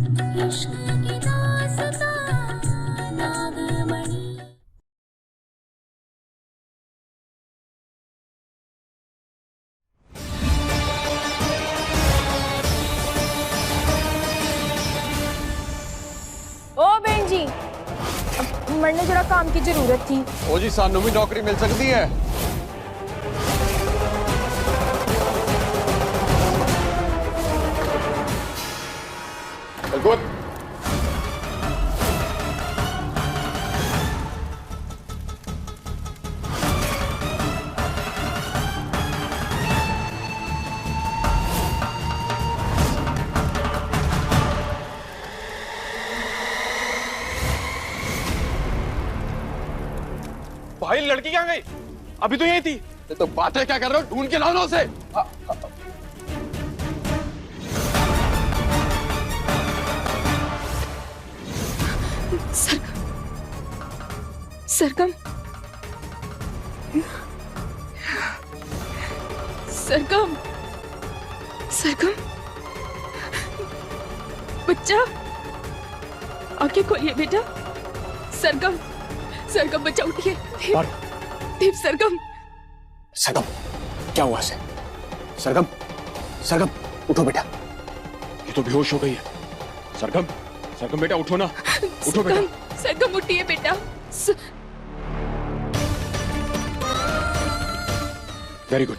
इश्क की दास्तां नागमणि। ओ बहन जी, मरने जरा काम की जरूरत थी। ओ जी सानू भी नौकरी मिल सकती है। गुड। भाई लड़की कहाँ गई? अभी तो यही थी। तो बातें क्या कर रहे हो? ढूंढ के लाओ ना उसे। सरगम, सरगम, सरगम, बच्चा, आंखें खोलिए बेटा। सरगम, सरगम बच्चा उठिए। देव, सरगम, सरगम, क्या हुआ इसे? सरगम, सरगम, उठो बेटा। ये तो बेहोश हो गई है। सरगम, सरगम बेटा उठो ना, उठो बेटा। सरगम उठिए बेटा। Very good.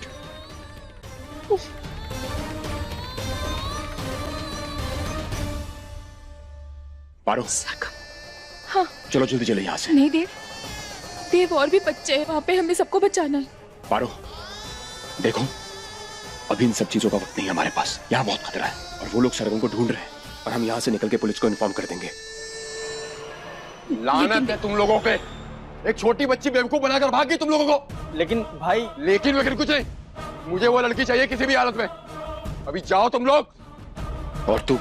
पारो, सरगम, हाँ। चलो जल्दी चले यहाँ से। नहीं देव, देव और भी बच्चे हैं वहां पे, हमें सबको बचाना है। पारो, देखो अभी इन सब चीजों का वक्त नहीं है हमारे पास। यहाँ बहुत खतरा है और वो लोग सरगम को ढूंढ रहे हैं और हम यहाँ से निकल के पुलिस को इन्फॉर्म कर देंगे। लानत है तुम लोगों पे। एक छोटी बच्ची बेवकूफ बनाकर भाग गई तुम लोगों को। लेकिन भाई, लेकिन वगैरह कुछ नहीं। मुझे वो लड़की चाहिए किसी भी हालत में। अभी जाओ तुम लोग। और तू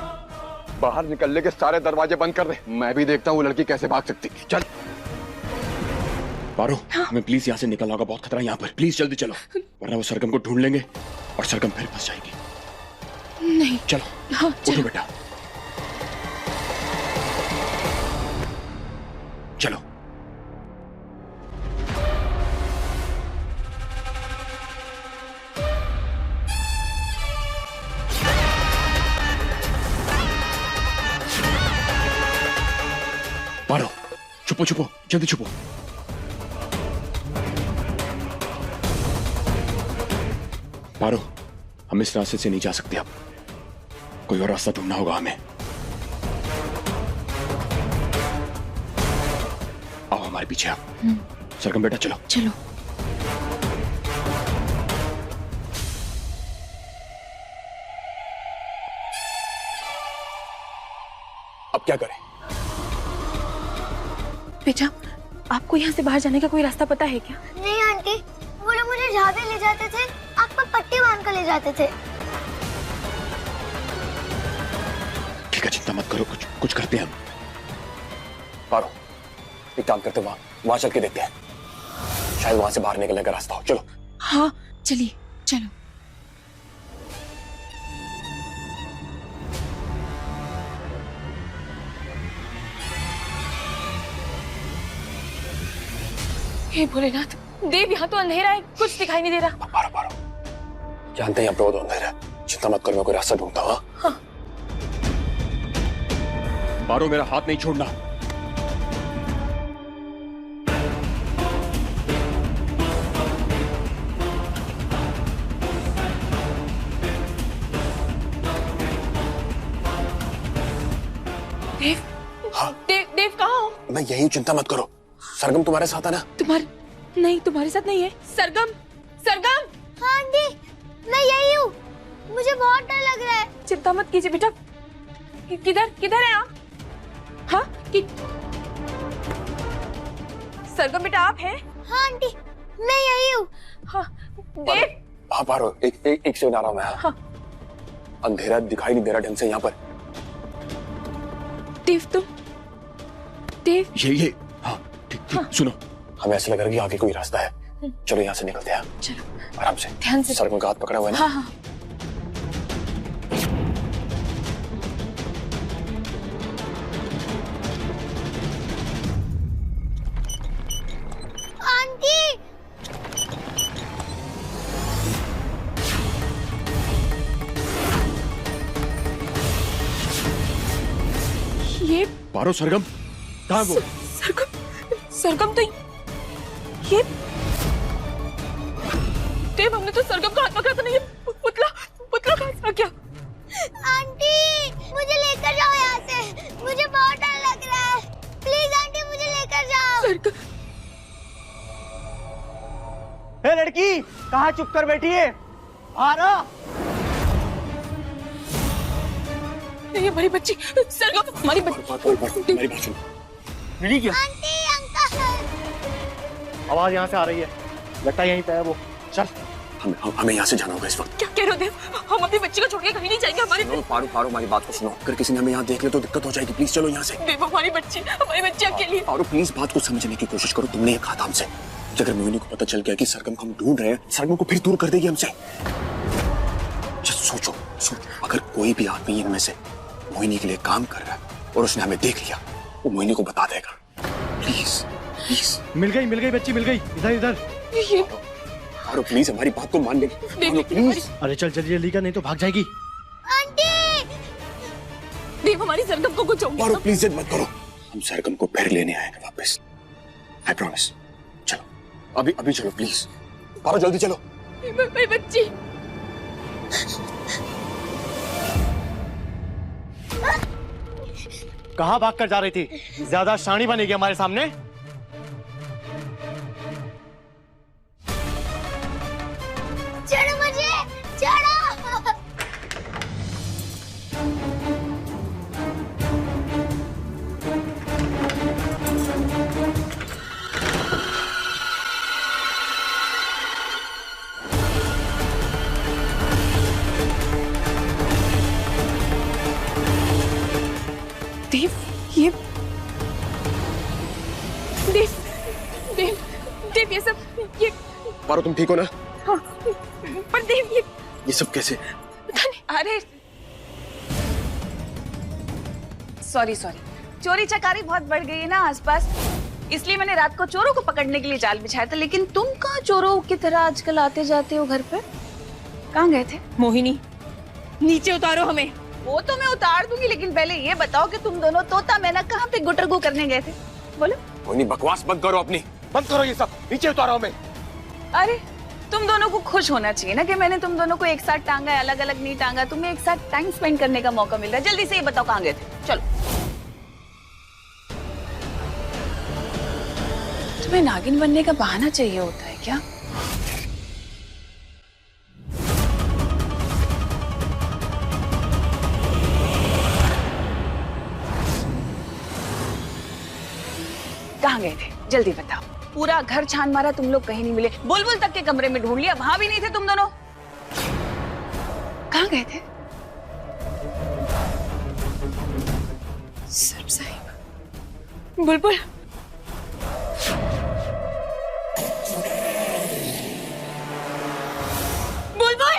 बाहर निकलने के सारे दरवाजे बंद कर दे। मैं भी देखता हूँ वो लड़की कैसे भाग सकती है। चल पारो, हमें प्लीज यहाँ से निकलना होगा, बहुत खतरा है यहाँ पर। प्लीज जल्दी चलो, वरना वो सरगम को ढूंढ लेंगे और सरगम फिर फंस जाएगी। नहीं, चलो, हाँ, उठो बेटा, चलो। पारो, छुपो छुपो, जल्दी छुपो। पारो, हम इस रास्ते से नहीं जा सकते अब। कोई और रास्ता ढूंढना होगा हमें। आओ हमारे पीछे आओ। सरगम बेटा चलो। चलो। अब क्या करें? बेटा, आपको यहाँ से बाहर जाने का कोई रास्ता पता है क्या? नहीं आंटी, वो लोग मुझे जहाँ भी ले जाते थे आँख पर पट्टी बांध कर ले जाते थे। ठीक है, चिंता मत करो, कुछ करते हैं हम। पारो, एक काम करते, वहां चल के देखते हैं, शायद वहां से बाहर निकलने का रास्ता हो। चलो। हाँ चलिए, चलो। हे भोलेनाथ, देव यहाँ तो अंधेरा है, कुछ दिखाई नहीं दे रहा। पारो, पारो, जानते हैं यहाँ बहुत अंधेरा है, चिंता मत करो, मैं कोई रास्ता ढूंढता हूँ। हाँ। पारो, मेरा हाथ नहीं छोड़ना। देव, हाँ? देव कहाँ हो? मैं यही हूँ, चिंता मत करो। सरगम तुम्हारे साथ है ना? तुम्हारे साथ नहीं है। सरगम, सरगम। हाँ आंटी, मैं यही हूँ। मुझे बहुत डर लग रहा है। चिंता मत कीजिए बेटा। किधर है आप? हाँ, सरगम बेटा आप हैं? हाँ आंटी, मैं यही हूँ। हाँ, देव। हाँ पारो, एक सेकंड आ रहा हूँ मैं। हाँ। अंधेरा दिखाई नहीं दे रहा ढंग से यहाँ पर। देव, तुम? देव? ये हाँ, ठीक, हाँ। सुनो, हमें ऐसा लग रहा है कि आगे कोई रास्ता है। चलो यहाँ से निकलते हैं। चलो आराम से, ध्यान से। सरगम का हाथ पकड़ा हुआ है ना? हाँ हाँ। ये पारो, सरगम कहाँ वो? सरगम तो ये देव, हमने तो सरगम का हाथ पकड़ा था ना। ये पुतला कहाँ से आ गया? आंटी मुझे लेकर जाओ यहाँ से, मुझे बहुत डर लग रहा है। प्लीज आंटी मुझे लेकर जाओ। सरगम, हे लड़की, कहाँ चुप कर बैठी है? आ रहा। ये हमारी बच्ची सरगम, हमारी बच्ची। मेरी बात सुन। मिली क्या? Aunty uncle. आवाज यहाँ से आ रही है, लगता है यहीं पे है वो। चल हमें यहाँ से जाना होगा इस वक्त। क्या कह रहे हो देव? हम अपनी बच्ची को छोड़ के कहीं नहीं जाएंगे। हमारी पारो पारो, हमारी बात को सुनो। अगर किसी ने हमें यहाँ देख लिया तो दिक्कत हो जाएगी। प्लीज चलो यहाँ से। देव, हमारी बच्ची अकेली। पारो प्लीज बात को समझने की कोशिश करो। तुमने ये कहा था हमसे, अगर मोहिनी को पता चल गया कि सरगम को हम ढूंढ रहे हैं, सरगम को फिर दूर कर देगी हमसे। सोचो, अगर कोई भी आदमी इनमें से मोहिनी के लिए काम कर रहा है और उसने हमें देख लिया, वो मोहिनी को बता देगा। Please please. मिल गई बच्ची, मिल गई। इधर। ये पारो प्लीज हमारी बात को मान ले प्लीज। अरे चल जल्दी कर, नहीं तो भाग जाएगी। आंटी देव, हमारी सरगम को कुछ हो गया। पारो प्लीज जिद मत करो, हम सरगम को फिर लेने आएंगे वापस। I promise. चलो अभी चलो प्लीज। पारो जल्दी चलो। मेरी बच्ची। कहाँ भाग कर जा रही थी? ज्यादा शानी बनेगी हमारे सामने। छोड़ो मुझे, छोड़ो। देव, ये देव, ये सब ये। पारो तुम ठीक हो ना? हाँ, पर देव ये सब कैसे? पता नहीं। अरे सॉरी, चोरी चकारी बहुत बढ़ गई है ना आसपास, इसलिए मैंने रात को चोरों को पकड़ने के लिए जाल बिछाया था। लेकिन तुम कहाँ चोरों की तरह आजकल आते जाते हो घर पे? कहाँ गए थे? मोहिनी, नीचे उतारो हमें। वो तो मैं उतार दूंगी, लेकिन पहले ये बताओ कि तुम दोनों तोता मैना कहाँ पे गुटरगू करने गए थे? बोलो। मोहिनी बकवास बंद करो अपनी, बंद करो ये सब। नीचे उतारो हमें। अरे तुम दोनों को खुश होना चाहिए ना कि मैंने तुम दोनों को एक साथ टांगा है, अलग अलग नहीं टांगा। तुम्हें एक साथ टाइम स्पेंड करने का मौका मिल रहा है। जल्दी से ये बताओ कहाँ गए थे? चलो। तुम्हें नागिन बनने का बहाना चाहिए होता है क्या? कहाँ गए थे? जल्दी बताओ। पूरा घर छान मारा, तुम लोग कहीं नहीं मिले। बुलबुल तक के कमरे में ढूंढ लिया, वहां भी नहीं थे तुम दोनों। कहाँ गए थे? सर साहिब, बुलबुल। बुलबुल,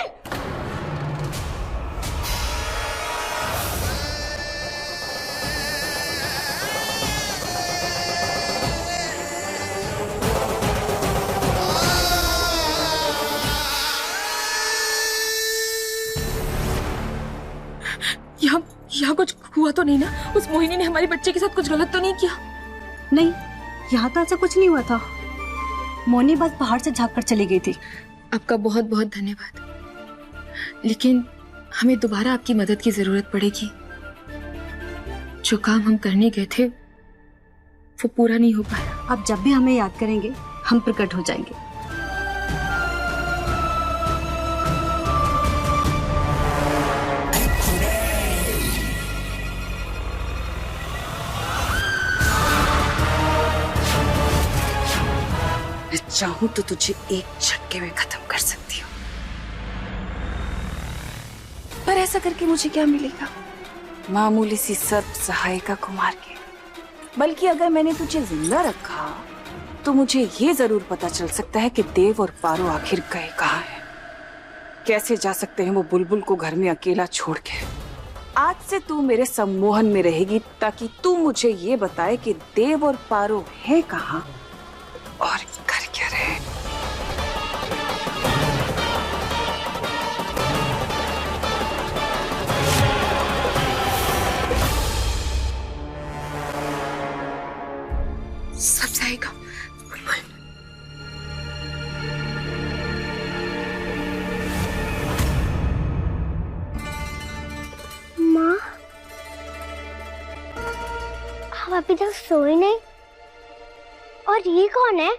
यहाँ कुछ हुआ तो नहीं ना? उस मोहिनी ने हमारी बच्चे के साथ कुछ गलत तो नहीं किया? नहीं, यहाँ तो ऐसा कुछ नहीं हुआ था। मोनी बस बाहर से झाँक कर चली गई थी। आपका बहुत बहुत धन्यवाद, लेकिन हमें दोबारा आपकी मदद की जरूरत पड़ेगी। जो काम हम करने गए थे वो पूरा नहीं हो पाया। अब जब भी हमें याद करेंगे हम प्रकट हो जाएंगे। चाहूं तो तुझे एक झटके में खत्म कर सकती हूँ, पर ऐसा करके मुझे क्या मिलेगा? मामूली सी सर्प सहायिका कुमार के। बल्कि अगर मैंने तुझे जिंदा रखा तो मुझे ये जरूर पता चल सकता है कि देव और पारो आखिर गए कहाँ हैं। कैसे जा सकते हैं वो बुलबुल को घर में अकेला छोड़ के। आज से तू मेरे सम्मोहन में रहेगी ताकि तू मुझे ये बताए कि देव और पारो है कहाँ और कर क्या रहे। आप अभी तक सोए नहीं? और ये कौन है?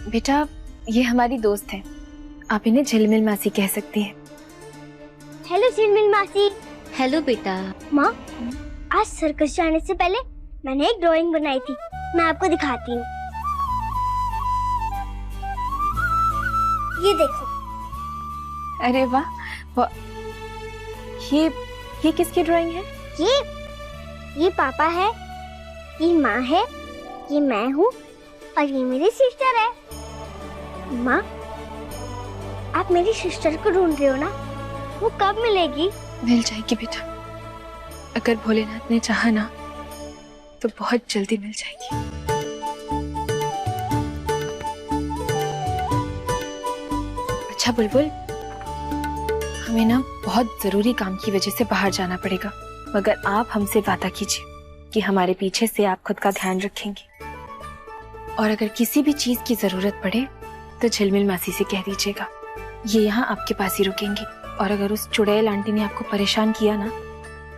बेटा ये हमारी दोस्त है, आप इन्हें झिलमिल मासी कह सकती हैं। हेलो झिलमिल मासी। हेलो बेटा। माँ, आज सर्कस जाने से पहले मैंने एक ड्राइंग बनाई थी, मैं आपको दिखाती हूँ। ये देखो। अरे वाह, ये किसकी ड्राइंग है? ये पापा है, ये माँ है, ये मैं हूँ और ये मेरी सिस्टर है। माँ, आप मेरी सिस्टर को ढूंढ रहे हो ना? वो कब मिलेगी? मिल जाएगी बेटा, अगर भोलेनाथ ने चाहा ना तो बहुत जल्दी मिल जाएगी। अच्छा बुलबुल, हमें ना बहुत जरूरी काम की वजह से बाहर जाना पड़ेगा, मगर आप हमसे वादा कीजिए कि हमारे पीछे से आप खुद का ध्यान रखेंगे, और अगर किसी भी चीज की जरूरत पड़े तो झिलमिल मासी से कह दीजिएगा, ये यहाँ आपके पास ही रुकेंगी। और अगर उस चुड़ैल आंटी ने आपको परेशान किया ना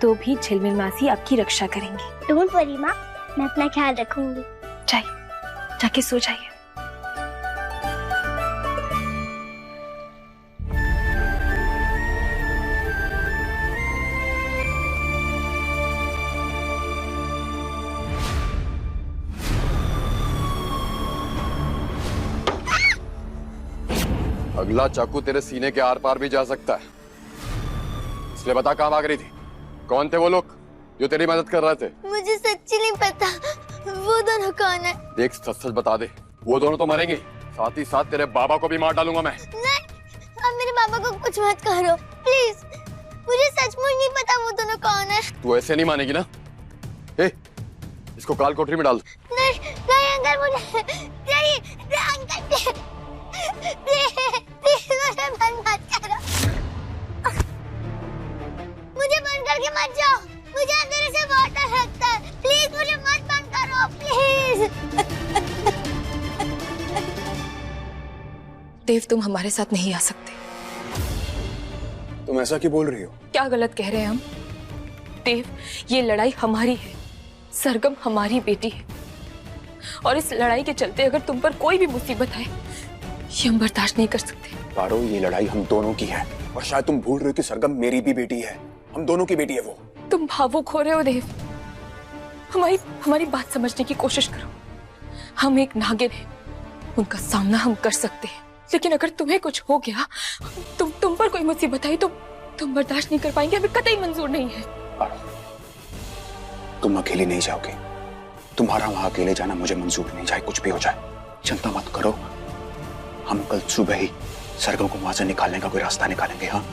तो भी झिलमिल मासी आपकी रक्षा करेंगी। डोंट वरी माँ, मैं अपना ख्याल रखूंगी। जाके सो जाइए। अगला चाकू तेरे सीने के आर पार भी जा सकता है, इसलिए बता कहाँ भाग रही थी? कौन थे वो लोग जो तेरी मदद कर रहे थे? मुझे सच्ची नहीं पता, वो दोनों कौन है? देख सच सच बता दे, वो दोनों तो मरेंगे, साथ ही साथ तेरे बाबा को भी मार डालूंगा मैं। नहीं, अब मेरे बाबा को कुछ मत करो प्लीज, मुझे सचमुच नहीं पता वो दोनों कौन है। तू ऐसे नहीं मानेगी ना? ए, इसको काल कोठरी में डाल। नहीं नहीं अंकल, मुझे नहीं अंकल, मुझे बंद मत करो, मुझे बंद करके मत जाओ, मुझे अंधेरे से बहुत डर लगता है, प्लीज मुझे मत बंद करो प्लीज। देव, तुम हमारे साथ नहीं आ सकते। तुम ऐसा क्यों बोल रही हो? क्या गलत कह रहे हैं हम? देव, ये लड़ाई हमारी है, सरगम हमारी बेटी है, और इस लड़ाई के चलते अगर तुम पर कोई भी मुसीबत आए ये हम बर्दाश्त नहीं कर सकते। पारो, ये लड़ाई हम दोनों की है, और शायद तुम भूल रहे हो कि सरगम मेरी भी बेटी है, हम दोनों की बेटी है वो। तुम भावुक हो रहे हो देव, हमारी बात समझने की कोशिश करो। हम एक नागिन हैं, उनका सामना हम कर सकते हैं, लेकिन अगर तुम्हें कुछ हो गया, तुम पर कोई मुसीबत आई तो तुम बर्दाश्त नहीं कर पाएंगे, हमें कतई मंजूर नहीं है। पारो, तुम अकेली नहीं जाओगे, तुम्हारा वहां अकेले जाना मुझे मंजूर नहीं, चाहे कुछ भी हो जाए। चिंता मत करो, हम कल सुबह ही सरगम को वहां से निकालने का कोई रास्ता निकालेंगे। हाँ,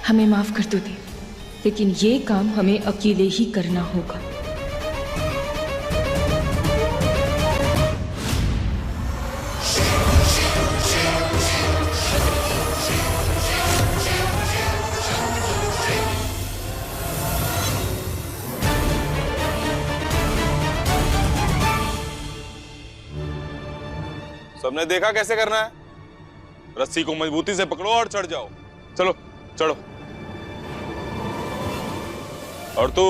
हमें माफ कर दो देव, लेकिन ये काम हमें अकेले ही करना होगा। सबने देखा कैसे करना है? रस्सी को मजबूती से पकड़ो और चढ़ जाओ। चलो चढ़ो। और तू,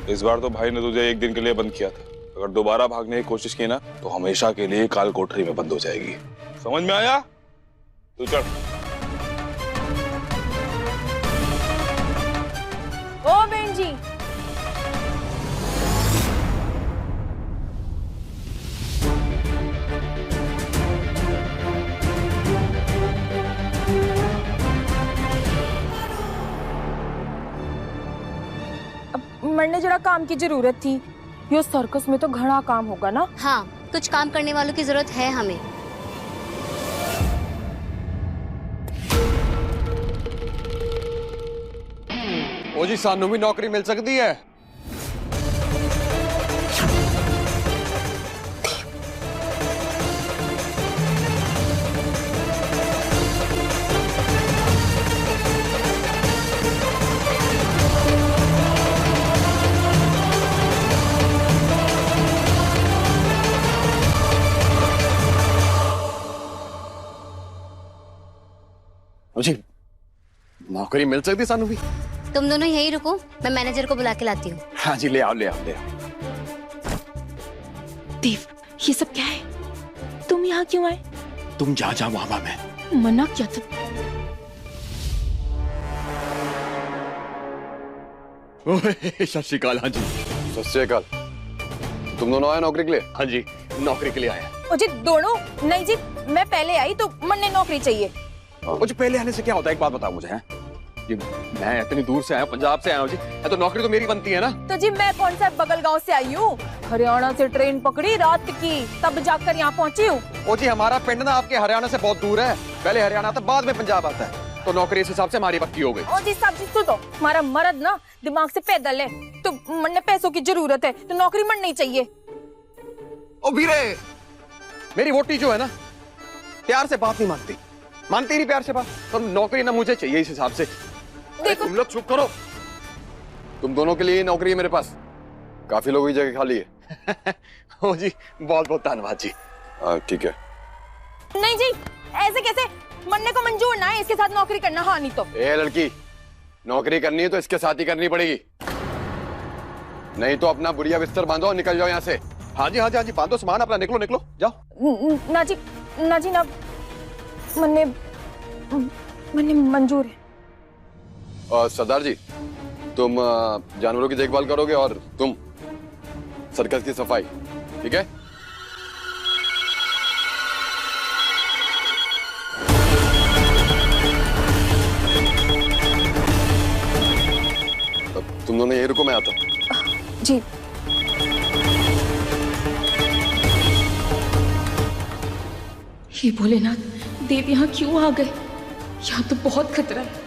इस बार तो भाई ने तुझे एक दिन के लिए बंद किया था, अगर दोबारा भागने की कोशिश की ना तो हमेशा के लिए काल कोठरी में बंद हो जाएगी। समझ में आया? तू चढ़। ओ बहन जी, मरने जरा काम की जरूरत थी, यो सर्कस में तो घना काम होगा ना। हाँ, कुछ काम करने वालों की जरूरत है हमें। ओ जी, सानू भी नौकरी मिल सकती है। मुझे नौकरी मिल सकती सानू भी? तुम दोनों यहीं रुको, मैं मैनेजर को बुला के लाती हूँ। हाँ जी, ले आओ ले आओ ले आओ। देव, ये सब क्या है? तुम यहाँ क्यों आए? तुम जा जा वहां, मैं मना किया था। सत श्री अकाल। हाँ जी सत श्री अकाल। तुम दोनों आए नौकरी के लिए? हाँ जी, नौकरी के लिए आया। जी दोनों? नहीं जी, मैं पहले आई तो मन ने नौकरी चाहिए। मुझे पहले आने से क्या होता है, एक बात बताओ मुझे। ये मैं इतनी दूर से आया, पंजाब से आया हूँ जी, तो नौकरी तो मेरी बनती है ना। तो जी मैं कौन सा बगल गांव से आई हूँ, हरियाणा से ट्रेन पकड़ी रात की, तब जाकर यहाँ पहुँची हूँ। ओ जी, हमारा पिंड ना आपके हरियाणा से बहुत दूर है, पहले हरियाणा आता बाद में पंजाब आता है, तो नौकरी इस हिसाब से हमारी पक्की हो गई। ओ जी सब चीज तो हमारा मर्द ना दिमाग से पैदल है, तो मन ने पैसों की जरूरत है, तो नौकरी मन नहीं चाहिए। ओ वीरे, मेरी वोटी जो है ना प्यार से बात नहीं मानती नहीं प्यार से बात, तो नौकरी ना मुझे चाहिए इस हिसाब से। तुम लोग चुप करो। तुम दोनों के लिए नौकरी है मेरे पास, काफी लोगों की जगह खाली है। ओ जी बहुत बहुत धन्यवाद जी। ठीक है। नहीं जी, ऐसे कैसे, मन्ने को मंजूर ना है इसके साथ नौकरी करना। हाँ नहीं तो। ए लड़की, नौकरी करनी है तो इसके साथ ही करनी पड़ेगी, नहीं तो अपना बुढ़िया बिस्तर बांधो और निकल जाओ यहाँ से। हाँ जी हाँ जी हाँ जी, बांधो सामान अपना, निकलो निकलो जाओ। ना जी ना, मन्ने मंजूर है। सरदार जी, तुम जानवरों की देखभाल करोगे और तुम सर्कस की सफाई, ठीक है? तुम दोनों यही रुको, मैं आता हूँ। जी। हे भोलेनाथ, देव यहाँ क्यों आ गए? यहाँ तो बहुत खतरा है।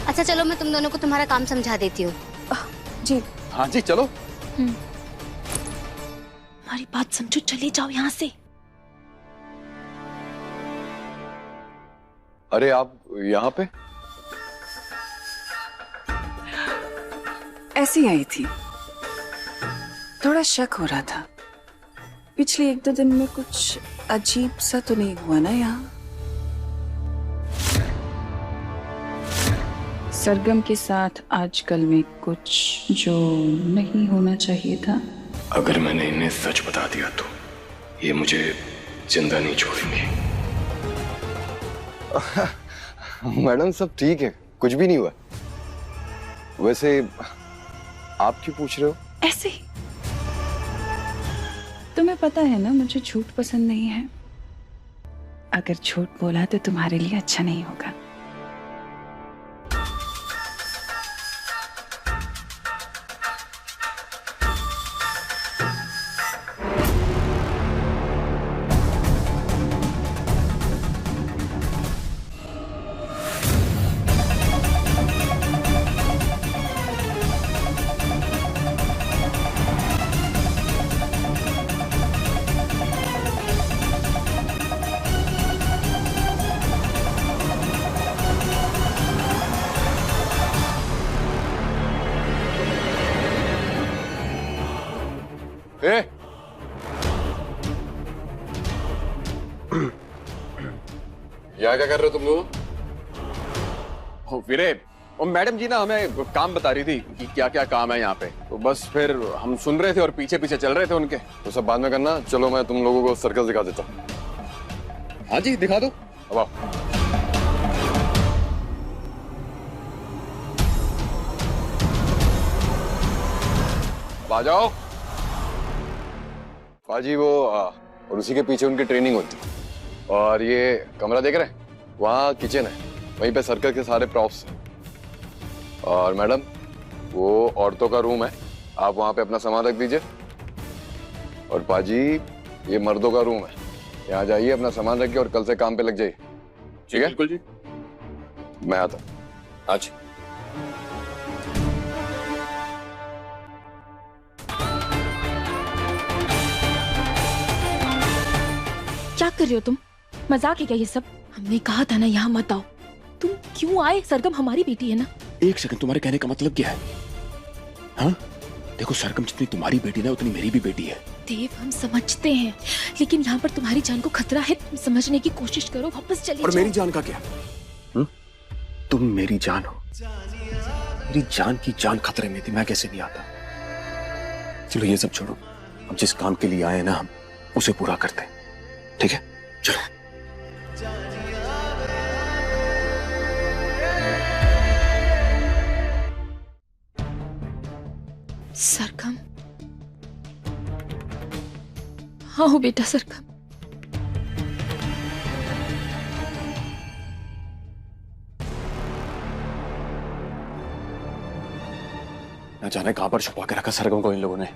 अच्छा चलो, मैं तुम दोनों को तुम्हारा काम समझा देती हूँ। जी। हाँ जी चलो। हमारी बात समझो, चले जाओ यहाँ से। अरे आप यहाँ पे? ऐसी आई थी, थोड़ा शक हो रहा था। पिछले 1-2 दिन में कुछ अजीब सा तो नहीं हुआ ना यहाँ? सरगम के साथ आजकल में कुछ जो नहीं होना चाहिए था। अगर मैंने इन्हें सच बता दिया तो ये मुझे जिंदा नहीं छोड़ेंगे। मैडम सब ठीक है, कुछ भी नहीं हुआ। वैसे आप क्यों पूछ रहे हो? ऐसे ही। तुम्हें पता है ना मुझे झूठ पसंद नहीं है। अगर झूठ बोला तो तुम्हारे लिए अच्छा नहीं होगा। यहाँ क्या कर रहे हो तुम लोग? वीरे, वो मैडम जी ना हमें काम बता रही थी कि क्या क्या काम है यहाँ पे, तो बस फिर हम सुन रहे थे और पीछे पीछे चल रहे थे उनके। तो सब बाद में करना, चलो मैं तुम लोगों को सर्कस दिखा देता हूँ। हाँ जी दिखा दो। अब आओ। आ जाओ। पाजी वो और उसी के पीछे उनकी ट्रेनिंग होती है। और ये कमरा देख रहे हैं, वहाँ किचन है, वहीं पे सर्कस के सारे प्रॉप्स हैं। और मैडम वो औरतों का रूम है, आप वहाँ पे अपना सामान रख दीजिए। और पाजी ये मर्दों का रूम है, यहाँ जाइए अपना सामान रखिए और कल से काम पे लग जाइए, ठीक है? बिल्कुल जी। मैं आता हूँ आज। क्या कर रहे हो तुम? मजाक है क्या ये सब? हमने कहा था ना यहाँ मत आओ। तुम क्यों आए? सरगम हमारी बेटी है ना। एक सेकंड, तुम्हारे कहने का मतलब क्या है? हाँ देखो, सरगम जितनी तुम्हारी बेटी ना उतनी मेरी भी बेटी है। देव, हम समझते हैं, लेकिन यहाँ पर तुम्हारी जान को खतरा है। तुम समझने की कोशिश करो, वापस चले और जाओ। मेरी जान का क्या? तुम मेरी जान हो, मेरी जान की जान खतरे में थी, मैं कैसे नहीं आता? चलो ये सब छोड़ो, हम जिस काम के लिए आए ना, हम उसे पूरा करते हैं, ठीक है? चलो। सरगम, हाँ बेटा सरगम। न जाने कहां पर छुपा के रखा सरगम को इन लोगों ने।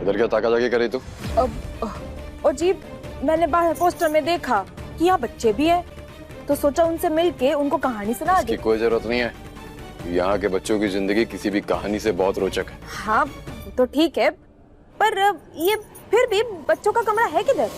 इधर क्या ताका जाके करी तू? और जी, मैंने बाहर पोस्टर में देखा कि यहाँ बच्चे भी हैं, तो सोचा उनसे मिलके उनको कहानी सुना दे। इसकी कोई जरूरत नहीं है। यहाँ के बच्चों की जिंदगी किसी भी कहानी से बहुत रोचक है। हाँ तो ठीक है, पर ये फिर भी बच्चों का कमरा है किधर?